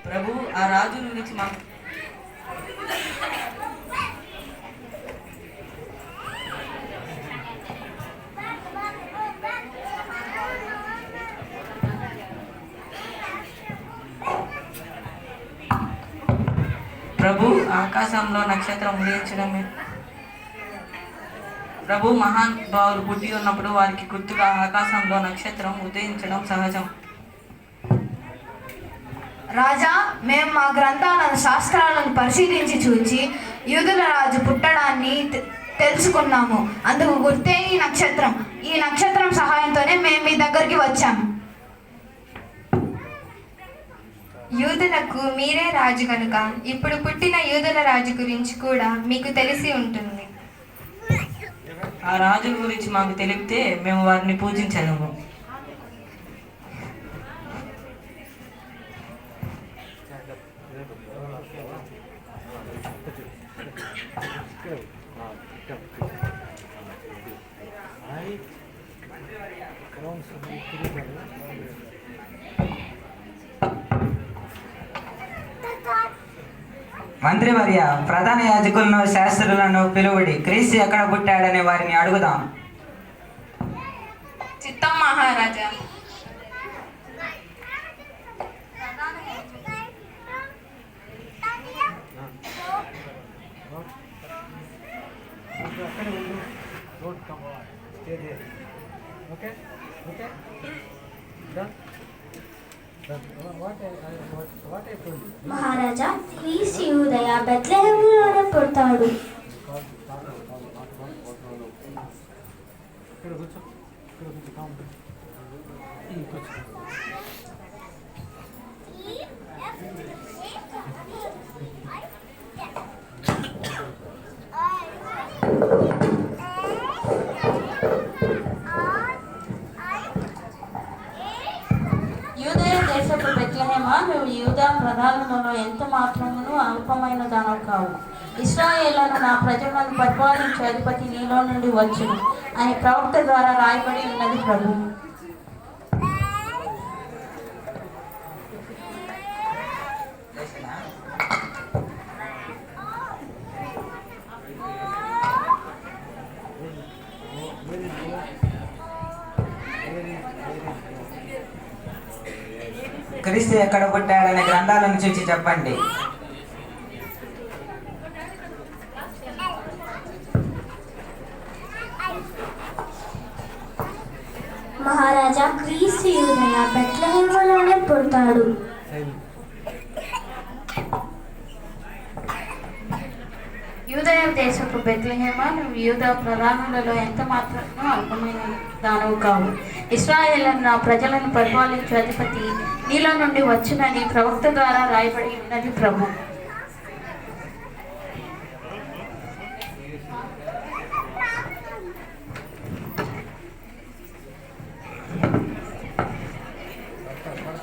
ప్రభు ఆ రాజు గురించి మాకు ప్రభు ఆకాశంలో నక్షత్రం ఉదయించడమే. ప్రభు మహాన్ భావులు పుట్టి ఉన్నప్పుడు వారికి గుర్తుగా ఆకాశంలో నక్షత్రం ఉదయించడం సహజం. రాజా, మేము మా గ్రంథాలను శాస్త్రాలను పరిశీలించి చూచి యూదుల రాజు పుట్టడాన్ని తెలుసుకున్నాము. అందుకు గుర్తే ఈ నక్షత్రం సహాయంతోనే మేము మీ దగ్గరికి వచ్చాము. యూదులకు మీరే రాజు కనుక ఇప్పుడు పుట్టిన యూదుల రాజు గురించి కూడా మీకు తెలిసి ఉంటుంది. ఆ రాజు గురించి మాకు తెలిపితే మేము వారిని పూజించలేము. మంత్రివర్య, ప్రధాన యాజకులను శాస్త్రులను పిలువడి క్రీస్తు ఎక్కడ పుట్టాడని వారిని అడుగుదాం. చిత్తం మహారాజా. మహారాజా, క్రీస్తు యూదయ బెత్లెహేములోనే పుడతాడు. నువ్వు యూదా ప్రధానులలో ఎంత మాత్రమును అల్పమైన దానవు కావు. ఇశ్రాయేలును నా ప్రజలను పరిపాలించే అధిపతి నీలో నుండి వచ్చును అని ప్రవక్త ద్వారా రాయబడి ఉన్నది ప్రభు. క్రీస్తు ఎక్కడ పుట్టాడనే గ్రంథాలను చూసి చెప్పండి. మహారాజా, క్రీస్తు యూదయ బెత్లెహేములోనే పుడతాడు. యూదయ దేశపు బెత్లెహేమా, నువ్వు యూదా ప్రధానులలో ఎంత మాత్రమూ అల్పమైన దానవు కావు. ఇశ్రాయేలును నా ప్రజలను పరిపాలించే అధిపతి నీలో నుండి వచ్చునని ప్రవక్త ద్వారా రాయబడి ఉన్నది ప్రభు.